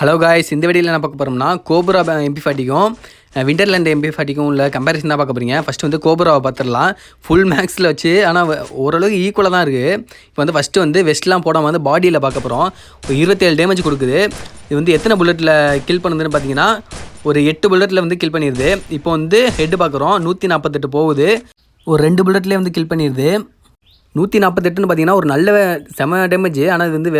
Hello guys, இந்த வீடியோவில் என்ன பார்க்க போகிறோம்னா கோப்ரா MP40க்கும் விண்டர்லேண்ட் MP40க்கும் உள்ள கம்பேரிசன் தான் பார்க்க போகிறீங்க. ஃபஸ்ட்டு வந்து கோப்ராவை பார்த்துடலாம். ஃபுல் மேக்ஸில் வச்சு, ஆனால் ஓரளவுக்கு ஈக்குவலாக தான் இருக்குது. இப்போ வந்து ஃபஸ்ட்டு வந்து வெஸ்ட்லாம் போடாமல் வந்து பாடியில் பார்க்க போகிறோம். ஒரு 27 டேமேஜ் கொடுக்குது. இது வந்து எத்தனை புல்லட்டில் கில் பண்ணுதுன்னு பார்த்தீங்கன்னா ஒரு 8 புல்லட்டில் வந்து கில் பண்ணிடுது. இப்போ வந்து ஹெட்டு பார்க்குறோம், 148 போகுது. ஒரு 2 புல்லட்லேயே வந்து கில் பண்ணிடுது. 148ன்னு பார்த்தீங்கன்னா ஒரு நல்ல செம டேமேஜ். ஆனால் இது வந்து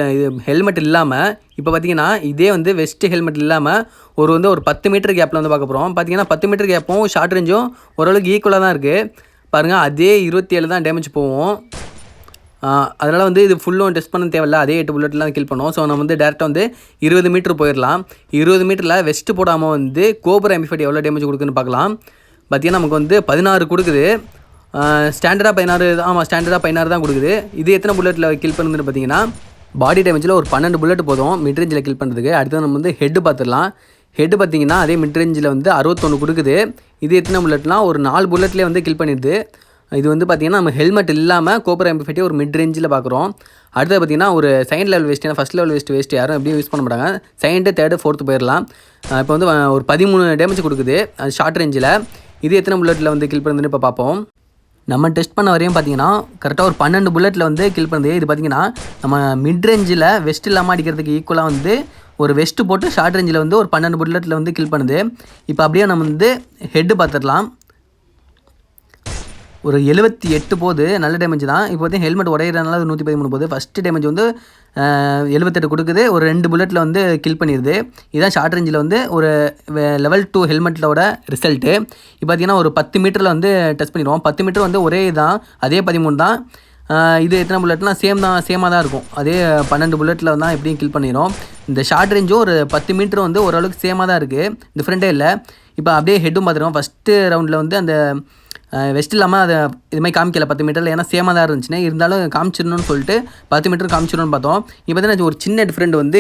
ஹெல்மெட் இல்லாமல், இப்போ பார்த்தீங்கன்னா இதே வந்து வெஸ்ட்டு ஹெல்மெட் இல்லாமல் ஒரு 10 மீட்டர் கேப்பில் வந்து பார்க்க போகிறோம். பார்த்தீங்கன்னா 10 மீட்டர் கேப்பும் ஷார்ட் ரேஞ்சும் ஓரளவுக்கு ஈக்குவலாக தான் இருக்குது. பாருங்கள், அதே 27 தான் டேமேஜ் போகும். அதனால் வந்து இது ஃபுல்லும் டெஸ்ட் பண்ண தேவையில்ல, அதே 8 புல்லட்லாம் கில் பண்ணுவோம். ஸோ நம்ம வந்து டேரெக்டாக வந்து 20 மீட்டர் போயிடலாம். 20 மீட்டரில் வெஸ்ட்டு போடாமல் வந்து கோப்ரா MP40 எவ்வளோ டேமேஜ் கொடுக்குன்னு பார்க்கலாம். பார்த்தீங்கன்னா நமக்கு வந்து 16 கொடுக்குது. ஸ்டாண்டர்டாக 16. ஆமாம், ஸ்டாண்டர்டாக 16 தான் கொடுக்குது. இது எத்தனை புல்லட்டில் கில் பண்ணுதுன்னு பார்த்தீங்கன்னா பாடி டேமேஜில் ஒரு 12 புல்லட் போதும் மிட்ரேஞ்சில் கில் பண்ணுறதுக்கு. அடுத்து நம்ம வந்து ஹெட்டு பார்த்துடலாம். ஹெட்டு பார்த்தீங்கன்னா அதே மிட்ரேஞ்சில் வந்து 61 கொடுக்குது. இது எத்தனை புல்லட்லாம் ஒரு 4 புல்லட்லேயே வந்து கில் பண்ணிடுது. இது வந்து பார்த்திங்கன்னா நம்ம ஹெல்மெட் இல்லாமல் கோப்ரா MP40 ஒரு மிட் ரேஞ்சில் பார்க்குறோம். அடுத்தது பார்த்திங்கன்னா ஒரு செகண்ட் லெவல் வேஸ்ட், ஏன்னா ஃபஸ்ட் லெவல் வேஸ்ட் யாரும் எப்படியும் யூஸ் பண்ண மாட்டாங்க. செகண்டு, தேர்டு, ஃபோர்த்து போயிடலாம். இப்போ வந்து ஒரு 13 டேமேஜ் கொடுக்குது அது ஷார்ட் ரேஞ்சில். இது எத்தனை புல்லட்டில் வந்து கில் பண்ணுதுன்னு இப்போ பார்ப்போம். நம்ம டெஸ்ட் பண்ண வரையும் பார்த்தீங்கன்னா கரெக்டாக ஒரு 12 புல்லட்டில் வந்து கில் பண்ணுது. இது பார்த்திங்கன்னா நம்ம மிட் ரேஞ்சில் வெஸ்ட் இல்லாமல் அடிக்கிறதுக்கு ஈக்குவலாக வந்து ஒரு வெஸ்ட்டு போட்டு ஷார்ட் ரேஞ்சில் வந்து ஒரு 12 புல்லட்டில் வந்து கில் பண்ணுது. இப்போ அப்படியே நம்ம வந்து ஹெட்டு பார்த்துடலாம். ஒரு 78 போகுது, நல்ல டேமேஜ் தான். இப்போ வந்து ஹெல்மெட் உடையிறதுனால 113 போகுது. ஃபஸ்ட்டு டேமேஜ் வந்து 78 கொடுக்குது. ஒரு 2 புல்லட்டில் வந்து கில் பண்ணிடுது. இதுதான் ஷார்ட் ரேஞ்சில் வந்து ஒரு லெவல் 2 ஹெல்மெட்டோட ரிசல்ட்டு. இப்போ பார்த்தீங்கன்னா ஒரு 10 மீட்டரில் வந்து டெஸ்ட் பண்ணிடுவோம். 10 மீட்டர் வந்து ஒரே தான், அதே 13 தான். இது எத்தனை புல்லட்லாம் சேமாக தான் இருக்கும். அதே 12 புல்லட்டில் தான் எப்படியும் கில் பண்ணிடும். இந்த ஷார்ட் ரேஞ்சும் ஒரு 10 மீட்டரும் வந்து ஓரளவுக்கு சேமாக தான் இருக்குது, டிஃப்ரெண்ட்டே இல்லை. இப்போ அப்படியே ஹெட்டும் பார்த்துருவோம். ஃபஸ்ட்டு ரவுண்டில் வந்து அந்த வெஸ்ட் இல்லாமல் அதை இதுமாதிரி காமிக்கல 10 மீட்டரில், ஏன்னா சேமாக தான் இருந்துச்சுன்னா இருந்தாலும் காமிச்சிடணும்னு சொல்லிட்டு 10 மீட்டர் காமிச்சிடணும்னு பார்த்தோம். இப்போ பார்த்தீங்கன்னா ஒரு சின்ன டிஃப்ரெண்ட் வந்து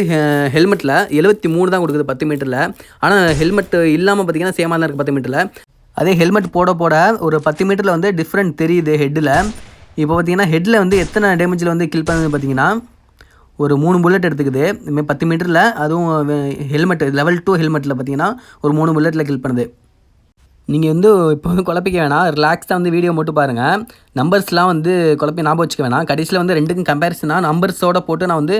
ஹெல்மெட்டில் 73 தான் கொடுக்குது 10 மீட்டரில். ஆனால் ஹெல்மெட் இல்லாமல் பார்த்தீங்கன்னா சேமாக தான் இருக்குது 10 மீட்டரில். அதே ஹெல்மெட் போட ஒரு 10 மீட்டரில் வந்து டிஃப்ரெண்ட் தெரியுது ஹெட்டில். இப்போ பார்த்தீங்கன்னா ஹெட்டில் வந்து எத்தனை டேமேஜில் வந்து கில் பண்ணுது பார்த்தீங்கன்னா ஒரு 3 புல்லட் எடுத்துக்குது இதுமாதிரி 10 மீட்டரில். அதுவும் ஹெல்மெட் லெவல் 2 ஹெல்மெட்டில் பார்த்தீங்கன்னா ஒரு 3 புல்லட்டில் கில் பண்ணுது. நீங்கள் வந்து இப்போ வந்து குழப்பிக்க வேணாம், ரிலாக்ஸாக வந்து வீடியோ மட்டும் பாருங்கள். நம்பர்ஸ்லாம் வந்து குழப்பி ஞாபகம் வச்சுக்க வேணாம். கடைசியில் வந்து ரெண்டுக்கும் கம்பேரிசனாக நம்பர்ஸோடு போட்டு நான் வந்து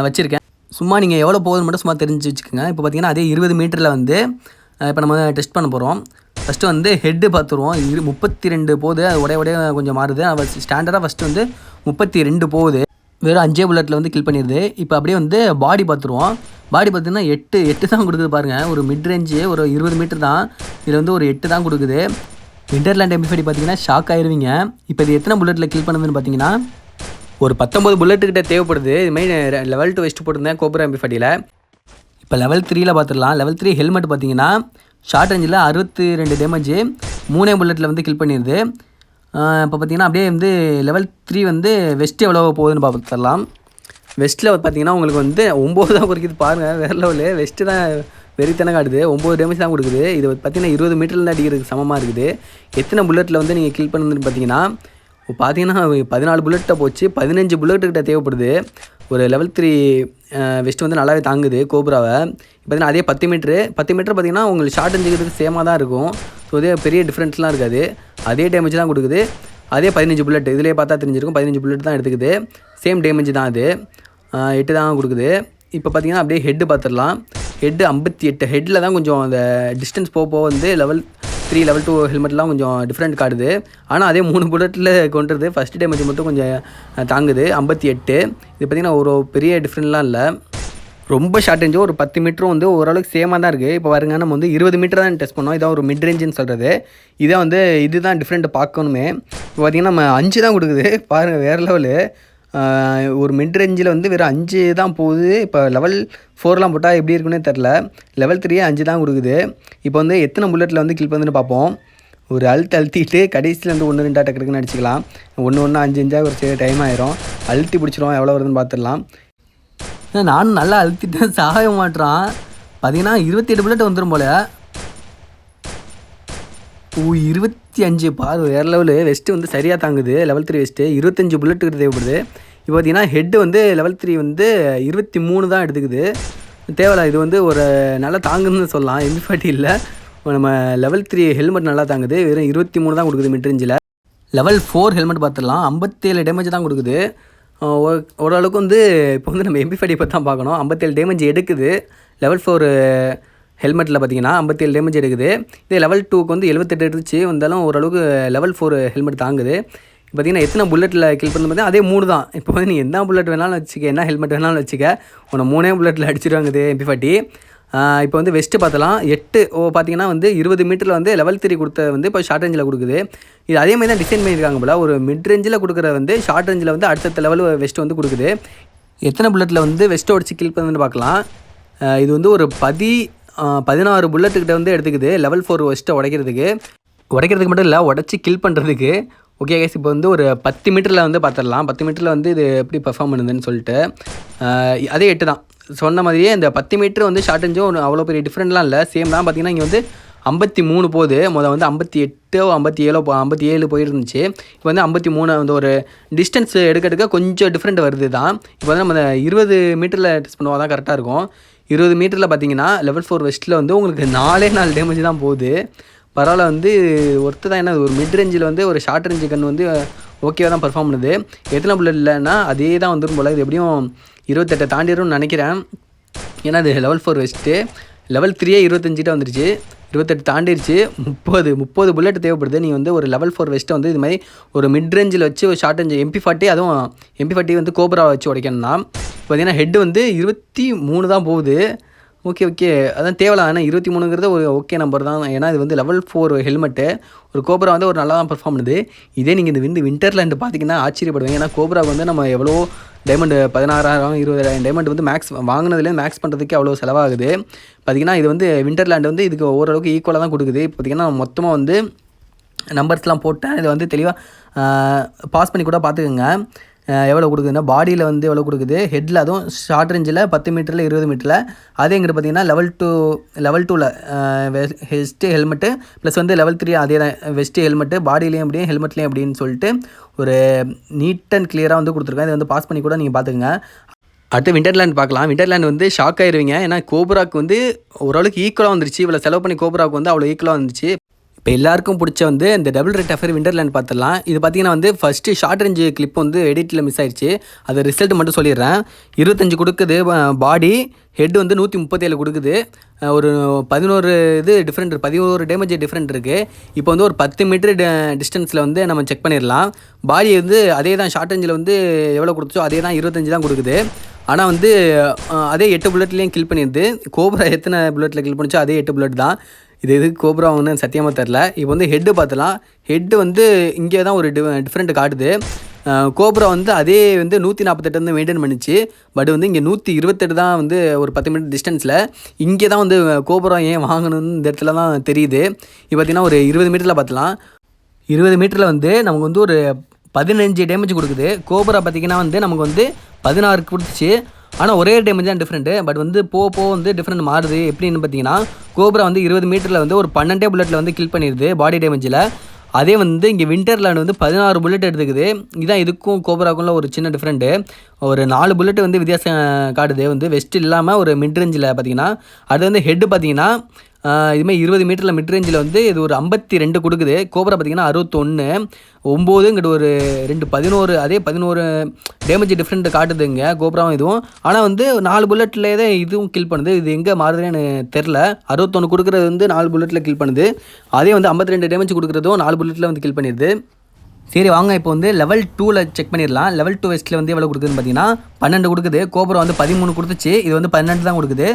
வச்சுருக்கேன். சும்மா நீங்கள் எவ்வளோ போகுதுன்னு மட்டும் சும்மா தெரிஞ்சு வச்சுக்கோங்க. இப்போ பார்த்தீங்கன்னா அதே 20 மீட்டரில் வந்து இப்போ நம்ம டெஸ்ட் பண்ண போகிறோம். ஃபஸ்ட்டு வந்து ஹெட்டு பார்த்துருவோம். 32 போகுது. அது உடைய கொஞ்சம் மாறுது. ஸ்டாண்டர்டாக ஃபஸ்ட்டு வந்து 32 போகுது. வெறும் 5 புல்லட்டில் வந்து கில் பண்ணிடுது. இப்போ அப்படியே வந்து பாடி பார்த்துருவோம். பாடி பார்த்திங்கன்னா 8 தான் கொடுக்குது பாருங்கள். ஒரு மிட் ரேஞ்சு ஒரு 20 மீட்டர் தான், இதில் வந்து ஒரு 8 தான் கொடுக்குது. விண்டர்லேண்ட் MP40 பார்த்தீங்கன்னா ஷாக் ஆயிடுவீங்க. இப்போ இது எத்தனை புல்லட்டில் கில் பண்ணுதுன்னு பார்த்தீங்கன்னா ஒரு 19 புல்லட்டுக்கிட்ட தேவைப்படுது. இதுமாதிரி லெவல் 2 வெஸ்ட் போட்டிருந்தேன் கோப்ரா MP40யில். இப்போ லெவல் 3ல் பார்த்துடலாம். லெவல் 3 ஹெல்மெட் பார்த்தீங்கன்னா ஷார்ட் ரேஞ்சில் 62 டேமேஜ் 3 புல்லட்டில் வந்து கில் பண்ணிடுது. இப்போ பார்த்தீங்கன்னா அப்படியே வந்து லெவல் 3 வந்து வெஸ்ட்டு எவ்வளோ போகுதுன்னு பார்த்துடலாம். வெஸ்ட்டில் பார்த்தீங்கன்னா உங்களுக்கு வந்து 9 தான் குறிக்குது பாருங்கள். வேறு லெவலு வெஸ்ட்டு தான் வெறித்தனை காட்டுது. 9 டேமேஜ் தான் கொடுக்குது. இது பார்த்தீங்கன்னா 20 மீட்டரில் அடிக்கிறதுக்கு சமமாக இருக்குது. எத்தனை புல்லட்டில் வந்து நீங்கள் கில் பண்ணுதுன்னு பார்த்தீங்கன்னா 14 புல்லட்டை போச்சு. 15 புல்லட்டுக்கிட்ட தேவைப்படுது. ஒரு லெவல் 3 வெஸ்ட்டு வந்து நல்லாவே தாங்குது கோப்ராவை. பார்த்தீங்கன்னா அதே 10 மீட்ரு பார்த்தீங்கன்னா உங்களுக்கு ஷார்ட் ரேஞ்சுக்கிறதுக்கு சேமாக தான் இருக்கும். ஸோ அதே பெரிய டிஃப்ரென்ஸ்லாம் இருக்காது. அதே டேமேஜ் தான் கொடுக்குது. அதே 15 புல்லட் இதிலே பார்த்தா தெரிஞ்சிருக்கும். 15 புல்லட் தான் எடுத்துக்குது. சேம் டேமேஜ் தான் அது. 8 தான் கொடுக்குது. இப்போ பார்த்தீங்கன்னா அப்படியே ஹெட்டு பார்த்துடலாம். ஹெட்டு 58. ஹெட்டில் தான் கொஞ்சம் அந்த டிஸ்டன்ஸ் போக வந்து லெவல் 3 லெவல் 2 ஹெல்மெட்லாம் கொஞ்சம் டிஃப்ரெண்ட் காட்டுது. ஆனால் அதே 3 புல்லட்டில் கொண்டுறது. ஃபஸ்ட்டு டேமேஜ் மட்டும் கொஞ்சம் தாங்குது 58. இது பார்த்திங்கன்னா ஒரு பெரிய டிஃப்ரெண்ட்லாம் இல்லை. ரொம்ப ஷார்ட் ரேஞ்சு ஒரு 10 மீட்டரும் வந்து ஓரளவுக்கு சேமாக தான் இருக்குது. இப்போ பாருங்க, நம்ம வந்து 20 மீட்டர் தான் டெஸ்ட் பண்ணோம். இதான் ஒரு மிட் ரேஞ்சுன்னு சொல்கிறது. இதை வந்து இதுதான் டிஃப்ரெண்ட்டு பார்க்கணுமே. இப்போ பார்த்திங்கன்னா நம்ம 5 தான் கொடுக்குது பாருங்கள், வேறு லெவலு. ஒரு மிட் ரேஞ்சில் வந்து வெறும் 5 தான் போகுது. இப்போ லெவல் 4லாம் போட்டால் எப்படி இருக்குன்னே தெரில. லெவல் 3 5 தான் கொடுக்குது. இப்போ வந்து எத்தனை புல்லட்டில் வந்து கில் பண்ணுதுன்னு பார்ப்போம். ஒரு அழுத்திட்டு கடைசியில் வந்து 1 2 டக்குன்னு அடிச்சிக்கலாம். 1 5 5 ஒரு டைம் ஆயிரும். அழுத்தி பிடிச்சிரும், எவ்வளோ வருதுன்னு பார்த்துடலாம். நானும் நல்லா அழுத்திட்டு சாக மாட்டான். பார்த்தீங்கன்னா 28 புல்லட் வந்துடும் போல். 25 பாரு, வேறு லெவலு. வெஸ்ட்டு வந்து சரியாக தாங்குது. லெவல் 3 வெஸ்ட்டு 25 புல்லட்டுக்கிட்ட தேவைப்படுது. இப்போ பார்த்தீங்கன்னா ஹெட்டு வந்து லெவல் 3 வந்து 23 தான் எடுத்துக்குது. தேவையில்ல. இது வந்து ஒரு நல்லா தாங்குன்னு சொல்லலாம். MP40 இல்ல. நம்ம லெவல் 3 ஹெல்மெட் நல்லா தாங்குது. வெறும் 23 தான் கொடுக்குது மிட் ரேஞ்சில். லெவல் 4 ஹெல்மெட் பார்த்துடலாம். 57 டேமேஜ் தான் கொடுக்குது. ஓரளவுக்கு வந்து இப்போ வந்து நம்ம MP40 பற்றி தான் பார்க்கணும். 57 டேமேஜ் எடுக்குது. லெவல் 4 ஹெல்மெட்டில் பார்த்தீங்கன்னா 57 டேமேஜ் எடுக்குது. இதே லெவல் 2க்கு வந்து 78 எடுத்துச்சு. வந்தாலும் ஓரளவுக்கு லெவல் 4 ஹெல்மெட் தாங்குது. பார்த்தீங்கன்னா எத்தனை புல்லட்டில் கில் பண்ணி பார்த்தீங்கன்னா அதே 3 தான். இப்போ வந்து நீ என்ன புல்லட் வேணாலும் வச்சுக்க, என்ன ஹெல்மெட் வேணாலும் வச்சுக்க, உன்னை 3 புல்லட்டில் அடிச்சிடுவாங்குது MP40. இப்போ வந்து வெஸ்ட்டு பார்த்தலாம் 8 பார்த்தீங்கன்னா வந்து 20 மீட்டரில் வந்து லெவல் 3 கொடுத்த வந்து இப்போ ஷார்ட் ரேஞ்சில் கொடுக்குது. இது அதே மாதிரி தான் டிசைன் பண்ணியிருக்காங்க போல். ஒரு மிட் ரேஞ்சில் கொடுக்குற வந்து ஷார்ட் ரேஞ்சில் வந்து அடுத்த லெவல் வெஸ்ட் வந்து கொடுக்குது. எத்தனை புல்லட்டில் வந்து வெஸ்ட்டை உடச்சி கில் பண்ணுன்னு பார்க்கலாம். இது வந்து ஒரு 16 புல்லட்டுக்கிட்ட வந்து எடுத்துக்குது லெவல் 4 வெஸ்ட்டை உடைக்கிறதுக்கு மட்டும் இல்லை, உடச்சி கில் பண்ணுறதுக்கு. ஓகே கைஸ், இப்போ வந்து ஒரு 10 மீட்டரில் வந்து பார்த்துடலாம். 10 மீட்டரில் வந்து இது எப்படி பர்ஃபார்ம் பண்ணுதுன்னு சொல்லிட்டு. அதே 8 தான் சொன்ன மாதிரியே. இந்த 10 மீட்டர் வந்து ஷார்ட் ரேஞ்சும் அவ்வளோ பெரிய டிஃப்ரெண்ட்லாம் இல்லை, சேம் தான். பார்த்தீங்கன்னா இங்கே வந்து 53 போகுது. வந்து 58 57 போயிருந்துச்சு. இப்போ வந்து 53 வந்து ஒரு டிஸ்டன்ஸ் எடுக்க கொஞ்சம் டிஃப்ரெண்ட் வருது தான். இப்போ வந்து நம்ம 20 மீட்டரில் டெஸ்ட் பண்ணுவோம், தான் கரெக்டாக இருக்கும். 20 மீட்டரில் பார்த்தீங்கன்னா லெவல் 4 வெஸ்ட்டில் வந்து உங்களுக்கு 4 டேமேஜ் தான் போகுது. பரவாயில்ல, வந்து ஒருத்தர் தான். ஏன்னா ஒரு மிட் ரேஞ்சில் வந்து ஒரு ஷார்ட் ரேஞ்சு கன் வந்து ஓகேவாக தான் பர்ஃபார்ம் பண்ணுது. எத்தனை புல்லட் இல்லைன்னா அதே தான் வந்துடும் போல். இது எப்படியும் 28 தாண்டிடும்னு நினைக்கிறேன். ஏன்னா அது லெவல் 4 வெஸ்ட்டு. லெவல் 3 25 வந்துருச்சு. 28 தாண்டிடுச்சு. 30 புல்லட் தேவைப்படுது. நீங்கள் வந்து ஒரு லெவல் 4 வெஸ்ட்டை வந்து இது மாதிரி ஒரு மிட் ரேஞ்சில் வச்சு ஒரு ஷார்ட் ரேஞ்சு MP40, அதுவும் MP40 வந்து கோப்ரா வச்சு உடைக்கணும்னா பார்த்தீங்கன்னா ஹெட்டு வந்து 23 தான் போகுது. ஓகே அதான் தேவலாம். ஏன்னா 23ங்கிறது ஒரு ஓகே நம்பர் தான். ஏன்னா இது வந்து லெவல் 4 ஹெல்மெட்டு. ஒரு கோப்ரா வந்து ஒரு நல்லா தான் பர்ஃபார்ம் பண்ணுது. இதே நீங்கள் இந்த விண்டர்லேண்டு பார்த்தீங்கன்னா ஆச்சரியப்படுவீங்க. ஏன்னா கோப்ராவுக்கு வந்து நம்ம எவ்வளோ டைமண்டு 16,000 20,000 டைமண்ட் வந்து மேக்ஸ் வாங்கினதுலேயே மேக்ஸ் பண்ணுறதுக்கு அவ்வளோ செலவாகுது. பார்த்திங்கன்னா இது வந்து விண்டர்லேண்டு வந்து இதுக்கு ஓரளவுக்கு ஈக்குவலாக தான் கொடுக்குது. பார்த்திங்கன்னா மொத்தமாக வந்து நம்பர்ஸ்லாம் போட்டேன். இதை வந்து தெளிவாக பாஸ் பண்ணி கூட பார்த்துக்கோங்க. எவ்வளோ கொடுக்குதுன்னா பாடியில் வந்து எவ்வளோ கொடுக்குது, ஹெட்டில் அதுவும் ஷார்ட் ரேஞ்சில் 10 மீட்டரில் 20 மீட்டரில். அதே எங்கிட்ட பார்த்தீங்கன்னா லெவல் 2ல் வெஸ்ட்டு ஹெல்மெட்டு ப்ளஸ் வந்து லெவல் 3 அதே தான் வெஸ்ட்டு ஹெல்மெட்டு, பாடியிலையும் அப்படியும் ஹெல்மெட்லேயும் அப்படின்னு சொல்லிட்டு ஒரு நீட் அண்ட் கிளியராக வந்து கொடுத்துருக்கேன். இதை வந்து பாஸ் பண்ணி கூட நீங்கள் பார்த்துக்கங்க. அடுத்து விண்டர்லேண்ட் பார்க்கலாம். விண்டர்லேண்ட் வந்து ஷாக் ஆயிடுவீங்க. ஏன்னா கோப்ராக்கு வந்து ஓரளவுக்கு ஈக்குவலாக வந்துருச்சு. இவ்வளோ செலவு பண்ணி கோப்ராவுக்கு வந்து அவ்வளோ ஈக்குவலாக வந்துருச்சு. இப்போ எல்லாருக்கும் பிடிச்ச வந்து இந்த டபுள் ரெட் அஃபேர் விண்டர்லேண்ட் பார்த்துடலாம். இது பார்த்தீங்கன்னா வந்து ஃபஸ்ட்டு ஷார்ட் ரேஞ்சு கிளிப் வந்து எடிட்டில் மிஸ் ஆயிடுச்சு. அது ரிசல்ட் மட்டும் சொல்லிடுறேன். 25 கொடுக்குது பாடி, ஹெட் வந்து 137 கொடுக்குது. ஒரு 11 டேமேஜ் டிஃப்ரெண்ட் இருக்குது. இப்போ வந்து ஒரு 10 மீட்டர் டிஸ்டன்ஸில் வந்து நம்ம செக் பண்ணிடலாம். பாடி வந்து அதே தான் ஷார்ட் ரேஞ்சில் வந்து எவ்வளோ கொடுத்துச்சோ அதே தான் 25 தான் கொடுக்குது. ஆனால் வந்து அதே 8 புல்லட்லேயும் கில் பண்ணிடுது. கோப்ரா எத்தனை புல்லட்டில் கில் பண்ணிச்சோ அதே 8 புல்லட் தான். இது எதுக்கு கோப்ரா ஒன்று சத்தியமாக தெரில. இப்போ வந்து ஹெட்டு பார்த்துலாம். ஹெட்டு வந்து இங்கே தான் ஒரு டிஃப்ரெண்ட் காட்டுது. கோப்ரா வந்து அதே வந்து 148 வந்து மெயின்டைன் பண்ணிச்சு. பட் வந்து இங்கே 128 தான் வந்து ஒரு 10 மீட்டர் டிஸ்டன்ஸில். இங்கே தான் வந்து கோப்ரா ஏன் வாங்கணும்னு இந்த இடத்துல தான் தெரியுது. இப்போ பார்த்திங்கன்னா ஒரு 20 மீட்டரில் பார்த்துலாம். 20 மீட்டரில் வந்து நமக்கு வந்து ஒரு 15 டேமேஜ் கொடுக்குது. கோப்ரா பார்த்திங்கன்னா வந்து நமக்கு வந்து 16 கொடுத்துச்சு. ஆனால் ஒரே டேமேஜ் தான் டிஃப்ரெண்ட்டு. பட் வந்து போக வந்து டிஃப்ரெண்ட் மாறுது. எப்படின்னு பார்த்தீங்கன்னா கோப்ரா வந்து 20 மீட்டரில் வந்து ஒரு 12 புல்லட்டில் வந்து கில் பண்ணிடுது பாடி டேமேஜில். அதே வந்து இங்கே விண்டர்லேண்ட் வந்து 16 புல்லட் எடுத்துக்குது. இதுதான் இதுக்கும் கோப்ராக்குள்ள ஒரு சின்ன டிஃப்ரெண்ட்டு. ஒரு 4 புல்லட் வந்து வித்தியாசம் காட்டுது. வந்து வெஸ்ட் இல்லாமல் ஒரு மிட் ரேஞ்சில் பார்த்தீங்கன்னா. அது வந்து ஹெட்டு பார்த்தீங்கன்னா இதுமாதிரி 20 மீட்டரில் மிட் ரேஞ்சில் வந்து இது ஒரு 52 கொடுக்குது. கோப்ரா பார்த்திங்கன்னா 61, 9 இங்கிட்ட ஒரு 11 அதே 11 டேமேஜ் டிஃப்ரெண்ட் காட்டுதுங்க கோப்ராவும் இதுவும். ஆனால் வந்து 4 புல்லட்லேயே தான் இதுவும் கில் பண்ணுது. இது எங்கே மாறுதுன்னு தெரில. 61 கொடுக்குறது வந்து 4 புல்லட்டில் கில் பண்ணுது. அதே வந்து 52 டேமேஜ் கொடுக்குறதும் 4 புல்லட்டில் வந்து கில் பண்ணிடுது. சரி வாங்க இப்போ வந்து லெவல் 2ல் செக் பண்ணிடலாம். லெவல் 2 வெஸ்ட்டில் வந்து எவ்வளோ கொடுக்குதுன்னு பார்த்தீங்கன்னா 12 கொடுக்குது. கோப்ரா வந்து 13 கொடுத்துச்சு. இது வந்து 12 தான் கொடுக்குது.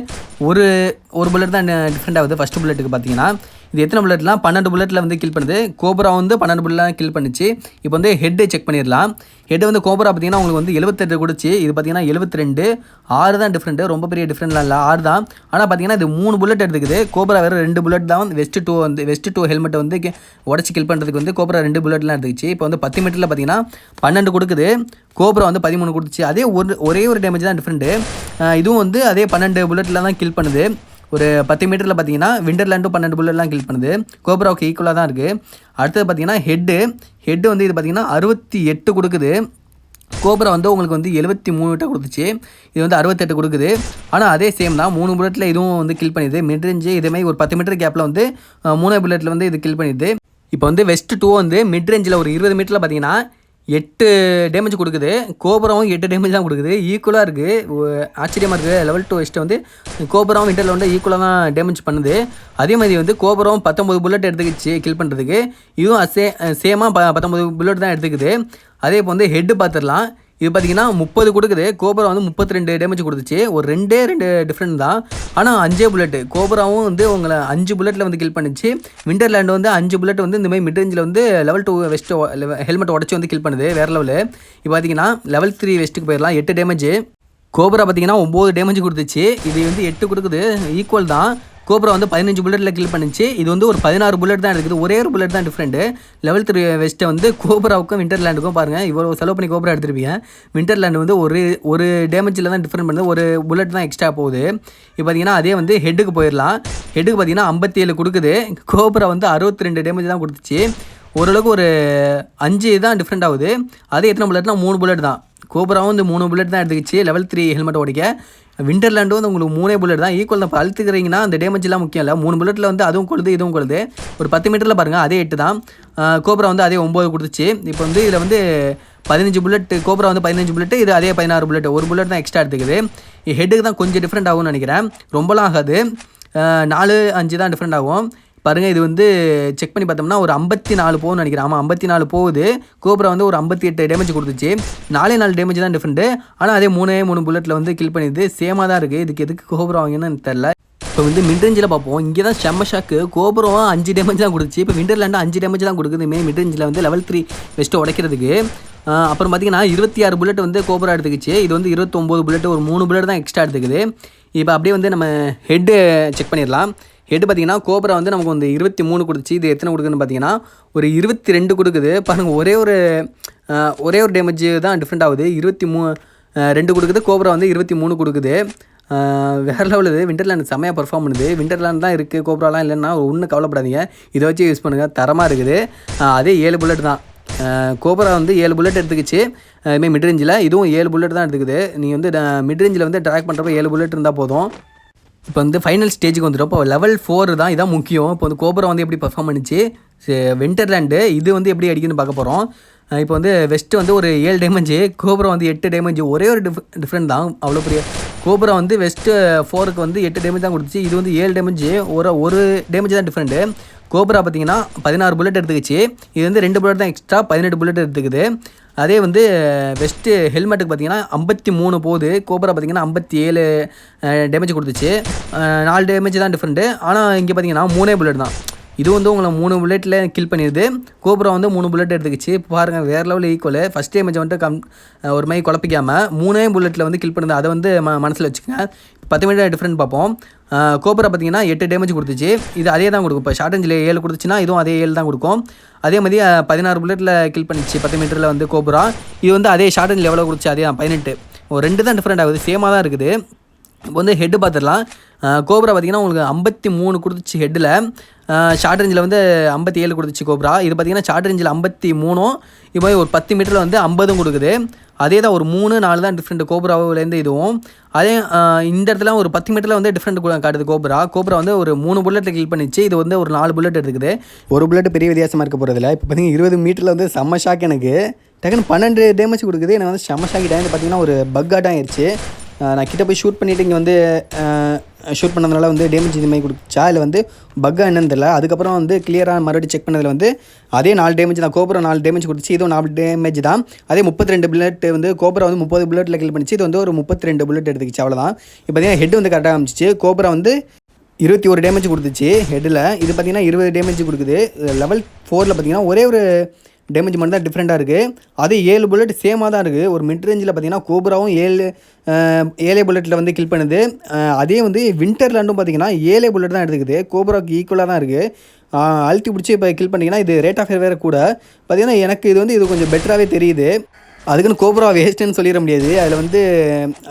ஒரு புல்லட் தான் டிஃப்ரெண்ட் ஆகுது ஃபஸ்ட்டு புல்லட்டுக்கு பார்த்தீங்கன்னா. இது எத்தனை புல்லட்லாம் 12 புல்லட்டில் வந்து கில் பண்ணுது. கோப்ரா வந்து 12 புல்லட் கில் பண்ணிச்சு. இப்போ வந்து ஹெட்டை செக் பண்ணிடலாம். ஹெட்டு வந்து கோப்ரா பார்த்தீங்கன்னா உங்களுக்கு வந்து 78 கொடுச்சு. இது பார்த்தீங்கன்னா 72, 6 தான் டிஃப்ரெண்ட்டு. ரொம்ப பெரிய டிஃப்ரெண்ட்லாம் இல்லை, 6 தான். ஆனால் பார்த்தீங்கன்னா இது 3 புல்லட் எடுத்துக்குது. கோப்ரா வேறு 2 புல்லட் தான். வெஸ்ட் 2 ஹெல்மெட்டை வந்து உடச்சி கில் பண்ணுறதுக்கு வந்து கோப்ரா 2 புல்லட்லாம் எடுத்துக்கிச்சு. இப்போ வந்து 10 மீட்டரில் பார்த்தீங்கன்னா 12 கொடுக்குது. கோப்ரா வந்து 13 கொடுத்துச்சு. அதே ஒரே ஒரு டேமேஜ் தான் டிஃப்ரெண்ட்டு. இதுவும் வந்து அதே 12 புல்லட்டில் தான் கில் பண்ணுது. ஒரு 10 மீட்டரில் பார்த்தீங்கன்னா விண்டர்லேண்டும் 12 புல்லட்லாம் கில் பண்ணுது. கோப்ராவுக்கு ஈக்குவலாக தான் இருக்குது. அடுத்தது பார்த்தீங்கன்னா ஹெட்டு வந்து இது பார்த்தீங்கன்னா 68 கொடுக்குது. கோப்ரா வந்து உங்களுக்கு வந்து 73 விட்ட கொடுத்துச்சு. இது வந்து 68 கொடுக்குது. ஆனால் அதே சேம் தான் 3 புல்லட்டில் இதுவும் வந்து கில் பண்ணிடுது. மிட் ரேஞ்சு இதேமாதிரி ஒரு 10 மீட்டர் கேப்பில் வந்து 3 புல்லட்டில் வந்து இது கில் பண்ணிடுது. இப்போ வந்து வெஸ்ட் 2 வந்து மிட் ரேஞ்சில் ஒரு 20 மீட்டரில் பார்த்தீங்கன்னா 8 டேமேஜ் கொடுக்குது. கோப்ராவும் 8 டேமேஜ் தான் கொடுக்குது. ஈக்குவலாக இருக்குது. ஆச்சரியமாக இருக்குது. லெவல் 2 வெஸ்ட்டு வந்து கோப்ராவும் விண்டரில் வந்து ஈக்குவலாக தான் டேமேஜ் பண்ணுது. அதே மாதிரி வந்து கோப்ராவும் 19 புல்லட் எடுத்துக்கிச்சு கில் பண்ணுறதுக்கு. இதுவும் சேமாக 19 புல்லட் தான் எடுத்துக்குது. அதே இப்போ வந்து ஹெட்டு பார்த்துடலாம். இது பார்த்தீங்கன்னா 30 கொடுக்குது. கோப்ரா வந்து 32 டேமேஜ் கொடுத்துச்சு. ஒரு 2 டிஃப்ரெண்ட் தான். ஆனால் 5 புல்லட்டு கோப்ராவும் வந்து உங்களை 5 புல்லட்டில் வந்து கில் பண்ணிச்சு. விண்டர்லேண்ட் வந்து 5 புல்லட் வந்து இந்தமாதிரி மிட் ரேஞ்சில் வந்து லெவல் 2 வெஸ்ட் ஹெல்மெட் உடச்சி வந்து கில் பண்ணுது. வேறு லெவலு. இப்போ பார்த்தீங்கன்னா லெவல் 3 வெஸ்ட்டுக்கு போயிடலாம். 8 டேமேஜ். கோப்ரா பார்த்தீங்கன்னா 9 டேமேஜ் கொடுத்துச்சு. இது வந்து 8 கொடுக்குது. ஈக்குவல் தான். கோப்ரா வந்து 15 புல்லட்டில் கில் பண்ணிச்சு. இது வந்து ஒரு 16 புல்லட் தான் எடுக்குது. ஒரே ஒரு புல்லட் தான் டிஃப்ரெண்ட்டு. லெவல் 3 வெஸ்ட்டை வந்து கோப்ராவுக்கும் விண்டர்லேண்டுக்கும் பாருங்கள். இவ்வளோ செலவு பண்ணி கோப்ரா எடுத்துருப்பீங்க. விண்டர்லேண்டு வந்து ஒரு டேமேஜில் தான் டிஃப்ரெண்ட் பண்ணுது. ஒரு புல்லட் தான் எக்ஸ்ட்ரா போகுது. இப்போ பார்த்தீங்கன்னா அதே வந்து ஹெட்டுக்கு போயிடலாம். ஹெட்டுக்கு பார்த்தீங்கன்னா 57 கொடுக்குது. கோப்ரா வந்து 62 டேமேஜ் தான் கொடுத்துச்சு. ஓரளவுக்கு ஒரு 5 தான் டிஃப்ரெண்ட் ஆகுது. அதே எத்தனை புல்லட்னா 3 புல்லட் தான். கோப்ராவும் வந்து 3 புல்லட் தான் எடுத்துக்கிச்சு லெவல் 3 ஹெல்மெட் உடைக்க. விண்டர்லேண்டு வந்து உங்களுக்கு 3 புல்லட் தான். ஈக்குவல் தான். இப்போ அழுத்துக்கிறீங்கன்னா அந்த டேமேஜ்லாம் முக்கியம் இல்லை. 3 புல்லட்டில் வந்து அதுவும் கொழுது இதுவும் கொழுது. ஒரு 10 மீட்டரில் பாருங்கள் அதே 8 தான். கோப்ரா வந்து அதே 9 கொடுத்துச்சு. இப்போ வந்து இதில் வந்து 15 புல்லட் கோப்ரா வந்து 15 புல்லட்டு. இது அதே 16 புல்லட். ஒரு புல்லட் தான் எக்ஸ்ட்ரா எடுத்துக்குது. ஹெட்டுக்கு தான் கொஞ்சம் டிஃப்ரெண்ட் ஆகும்னு நினைக்கிறேன். ரொம்பலாம் ஆகாது. 4-5 தான் டிஃப்ரெண்ட் ஆகும். பாருங்கள் இது வந்து செக் பண்ணி பார்த்தோம்னா ஒரு 54 போகும்னு நினைக்கிறேன். ஆமாம் 54 போகுது. கோப்ரா வந்து ஒரு 58 டேமேஜ் கொடுத்துச்சு. 4 டேமேஜ் தான் டிஃப்ரெண்ட்டு. ஆனால் அதே 3 புல்லட்டில் வந்து கில் பண்ணிடுது. சேமாக தான் இருக்குது. இதுக்கு எதுக்கு கோப்ரா வாங்கினு தெரில. இப்போ வந்து மிட்ரேஞ்சில் பார்ப்போம். இங்கே தான் செம்ம ஷாக்கு. கோப்ராவும் 5 டேமேஜ் தான் கொடுத்துச்சு. இப்போ விண்டர்லேண்டு 5 டேமேஜ் தான் கொடுக்குது. இதுமாரி மிட்ரேஞ்சில் வந்து லெவல் 3 வெஸ்ட்டை உடைக்கிறதுக்கு. அப்புறம் பார்த்தீங்கன்னா 26 புல்லட் வந்து கோப்ரா எடுத்துக்கிச்சு. இது வந்து 29 புல்லட்டு. ஒரு 3 புல்லட் தான் எக்ஸ்ட்ரா எடுத்துக்குது. இப்போ அப்படியே வந்து நம்ம ஹெட்டு செக் பண்ணிடலாம். ஹெட்டு பார்த்தீங்கன்னா கோப்ரா வந்து நமக்கு வந்து 23 கொடுத்துச்சு. இது எத்தனை கொடுக்குதுன்னு பார்த்தீங்கன்னா ஒரு 22 கொடுக்குது. பாருங்கள் ஒரே ஒரு டேமேஜ் தான் டிஃப்ரெண்ட் ஆகுது. 2 கொடுக்குது. கோப்ரா வந்து 23 கொடுக்குது. வேறு லெவல். இது விண்டர்லேண்ட் செம்மையாக பர்ஃபார்ம் பண்ணுது. விண்டர்லேண்ட் தான் இருக்குது. கோப்ராலாம் இல்லைன்னா ஒன்றும் கவலைப்படாதீங்க. இதை வச்சு யூஸ் பண்ணுங்கள். தரமாக இருக்குது. அதே 7 புல்லட் தான். கோப்ரா வந்து 7 புல்லட் எடுத்துக்கிச்சு. அதுமாதிரி மிட் ரேஞ்சில் இதுவும் 7 புல்லட் தான் எடுத்துக்குது. நீங்கள் வந்து மிட் ரேஞ்சில் வந்து ட்ராக் பண்ணுறப்ப 7 புல்லட் இருந்தால் போதும். இப்போ வந்து ஃபைனல் ஸ்டேஜுக்கு வந்துடும். இப்போ லெவல் 4 தான். இதான் முக்கியம். இப்போ வந்து கோப்ரா வந்து எப்படி பர்ஃபார்ம் பண்ணிச்சு, விண்டர்லேண்டு இது வந்து எப்படி அடிக்குதுன்னு பார்க்க போகிறோம். இப்போ வந்து வெஸ்ட்டு வந்து ஒரு 7 டேமேஜ். கோப்ரா வந்து 8 டேமேஜ். ஒரே ஒரு டிஃப்ரெண்ட் தான். அவ்வளோ பெரிய கோப்ரா வந்து வெஸ்ட்டு 4க்கு வந்து 8 டேமேஜ் தான் கொடுத்துச்சு. இது வந்து 7 டேமேஜ். ஒரு டேமேஜ் தான் டிஃப்ரெண்ட்டு. கோப்ரா பார்த்தீங்கன்னா 16 புல்லட் எடுத்துக்கிச்சு. இது வந்து 2 புல்லட் தான் எக்ஸ்ட்ரா 18 புல்லட் எடுத்துக்குது. அதே வந்து வெஸ்ட்டு ஹெல்மெட்டுக்கு பார்த்தீங்கன்னா 53 போகுது. கோப்ரா பார்த்தீங்கன்னா 57 டேமேஜ் கொடுத்துச்சு. 4 டேமேஜ் தான் டிஃப்ரெண்ட்டு. ஆனால் இங்கே பார்த்தீங்கன்னா 3 புல்லட் தான். இது வந்து உங்களை 3 புல்லட்டில் கில் பண்ணிடுது. கோப்ரா வந்து 3 புல்லட் எடுத்துக்கிச்சு. பாருங்கள் வேறு லெவலில் ஈக்குவல். ஃபஸ்ட் டேமேஜ் வந்துட்டு ஒரு மாதிரி குழப்பிக்காமல் 3 புல்லட்டில் வந்து கில் பண்ணுது. அதை வந்து மனசில் வச்சுக்கோங்க. 10 மீட்டர் டிஃப்ரெண்ட் பார்ப்போம். கோப்ரா பார்த்தீங்கன்னா 8 டேமேஜ் கொடுத்துச்சு. இது அதே தான் கொடுக்கும். இப்போ ஷார்ட் ரேஞ்சில் 7 கொடுத்துச்சுன்னா இதுவும் அதே 7 தான் கொடுக்கும். அதே மாதிரி 16 புல்லட்டில் கில் பண்ணிச்சு 10 மீட்டரில் வந்து கோப்ரா. இது வந்து அதே ஷார்ட் ரேஞ்சில் எவ்வளோ கொடுத்துச்சு அதே தான் 18. ஒரு 2 தான் டிஃப்ரெண்ட் ஆகுது. சேமாக தான் இருக்குது. இப்போ வந்து ஹெட்டு பார்த்துடலாம். கோப்ரா பார்த்திங்கன்னா உங்களுக்கு 53 கொடுத்துச்சு ஹெட்டில். ஷார்ட் ரேஞ்சில் வந்து 57 கொடுத்துச்சு கோப்ரா. இது பார்த்திங்கன்னா ஷார்ட் ரேஞ்சில் 53. இப்போ ஒரு 10 மீட்டரில் வந்து 50 கொடுக்குது. அதே தான் ஒரு 3-4 தான் டிஃப்ரெண்ட் கோப்ராவிலேருந்து இதுவும். அதே இந்த இடத்துல ஒரு 10 மீட்டரில் வந்து டிஃப்ரெண்ட் காட்டுது கோப்ரா வந்து ஒரு 3 புல்லட்டில் கில் பண்ணிச்சு. இது வந்து ஒரு 4 புல்லட் எடுக்குது. ஒரு புல்லட் பெரிய வித்தியாசமாக இருக்க போகிறதில்ல. இப்போ பார்த்தீங்கன்னா 20 மீட்டரில் வந்து செம்ம ஷாக் எனக்கு. டக்குன்னு 12 டேமேஜ் கொடுக்குது. எனக்கு வந்து செம்ம ஷாக் டைம் பார்த்தீங்கன்னா ஒரு பக்காட்டம் ஆயிடுச்சு. நான் கிட்ட போய் ஷூட் பண்ணிவிட்டு இங்கே வந்து ஷூட் பண்ணதுனால வந்து டேமேஜ் இதுமாதிரி கொடுத்துச்சா இல்லை வந்து பக்கா என்னன்னு தெரியல. அதுக்கப்புறம் வந்து கிளியராக மறுபடியும் செக் பண்ணதில் வந்து அதே 4 டேமேஜ் தான். கோப்ரா 4 டேமேஜ் கொடுத்துச்சு. இதுவும் 4 டேமேஜ் தான். அதே 32 புல்லட் வந்து கோப்ரா வந்து 30 புல்லட்டில் கில் பண்ணிச்சு. இது வந்து ஒரு 32 புல்லட் எடுத்துக்கிச்சு. அவ்வளோதான். இப்போ பார்த்தீங்கன்னா ஹெட் வந்து கரெக்டாக ஆரம்பிச்சிச்சு. கோப்ரா வந்து 21 டேமேஜ் கொடுத்துச்சு ஹெட்டில். இது பார்த்தீங்கன்னா 20 டேமேஜ் கொடுக்குது. லெவல் 4ல் பார்த்தீங்கன்னா ஒரே ஒரு டேமேஜ் மட்டும் தான் டிஃப்ரெண்ட்டாக இருக்குது. அதே 7 புல்லட் சேமாக தான் இருக்குது. ஒரு மிட் ரேஞ்சில் பார்த்தீங்கன்னா கோப்ராவும் 7 புல்லட்டில் வந்து கில் பண்ணுது. அதே வந்து விண்டர்லேண்டும் பார்த்தீங்கன்னா 7 புல்லட் தான் எடுத்துக்குது. கோப்ராவுக்கு ஈக்குவலாக தான் இருக்குது. அழுத்தி பிடிச்சி இப்போ கில் பண்ணிங்கன்னா இது ரேட் ஆஃப் ஃபயர் வேறு கூட. பார்த்தீங்கன்னா எனக்கு இது வந்து இது கொஞ்சம் பெட்டராகவே தெரியுது. அதுக்குன்னு கோப்ரா வேஸ்ட்டுன்னு சொல்லிட முடியாது. அதில் வந்து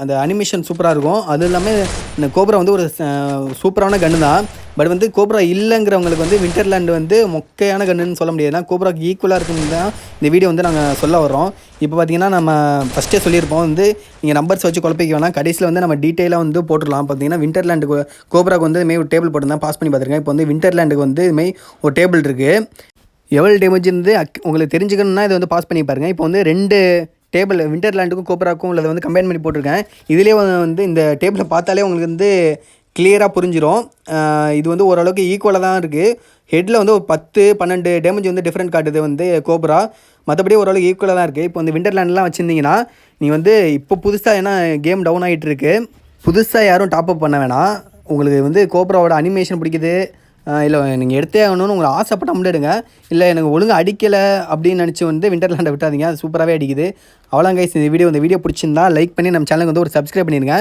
அந்த அனிமேஷன் சூப்பராக இருக்கும். அது இல்லாமல் இந்த கோப்ரா வந்து ஒரு சூப்பரான கன்று தான். பட் வந்து கோப்ரா இல்லைங்கிறவங்களுக்கு வந்து விண்டர்லேண்ட் வந்து மொக்கையான கன்றுன்னு சொல்ல முடியாது. ஏன்னா கோப்ராக்கு ஈக்குவலாக இருக்குன்னு தான் இந்த வீடியோ வந்து நாங்கள் சொல்ல வர்றோம். இப்போ பார்த்தீங்கன்னா நம்ம ஃபஸ்ட்டே சொல்லியிருப்போம் வந்து நீங்கள் நம்பர்ஸ் வச்சு குழப்பிக்க வேணாம், கடைசியில் வந்து நம்ம டீட்டெயிலாக வந்து போட்டுடலாம். பார்த்தீங்கன்னா விண்டர்லேண்டுக்கு கோப்ராக்கு வந்து இதுமாரி ஒரு டேபிள் போட்டுருந்தா பாஸ் பண்ணி பார்த்துருக்கேன். இப்போ வந்து விண்டர்லேண்டுக்கு வந்து இதுமாரி ஒரு டேபிள் இருக்குது. எவ்வளோ டேமேஜ் இருந்து உங்களுக்கு தெரிஞ்சுக்கணுன்னா இதை வந்து பாஸ் பண்ணி பாருங்கள். இப்போ வந்து 2 டேபிள் விண்டர்லேண்டுக்கும் கோப்ராக்கும் உள்ளதை வந்து கம்பைன் பண்ணி போட்டிருக்கேன். இதிலே வந்து இந்த டேபிளை பார்த்தாலே உங்களுக்கு வந்து கிளியராக புரிஞ்சிடும். இது வந்து ஓரளவுக்கு ஈக்குவலாக தான் இருக்குது. ஹெட்டில் வந்து ஒரு 10-12 டேமேஜ் வந்து டிஃப்ரெண்ட் காட்டுது வந்து கோப்ரா. மற்றபடி ஓரளவுக்கு ஈக்குவலாக தான் இருக்குது. இப்போ வந்து விண்டர்லேண்ட்லாம் வச்சுருந்தீங்கன்னா நீங்கள் வந்து இப்போ புதுசாக ஏன்னா கேம் டவுன் ஆகிட்டு இருக்கு, புதுசாக யாரும் டாப்அப் பண்ண வேணாம். உங்களுக்கு வந்து கோப்ராவோட அனிமேஷன் பிடிக்குது, இல்லை நீங்கள் எடுத்தே ஆகணும்னு உங்களை ஆசைப்பட்ட முன்னெடுங்க. இல்லை எனக்கு ஒழுங்காக அடிக்கலை அப்படின்னு நினச்சி வந்து விண்டர்லேண்டை விட்டாதீங்க, அது சூப்பராகவே அடிக்குது. அவ்வளோ கைஸ், இந்த வீடியோ பிடிச்சிருந்தா லைக் பண்ணி நம்ம சேனலுக்கு வந்து ஒரு சப்ஸ்கிரைப் பண்ணிடுங்க.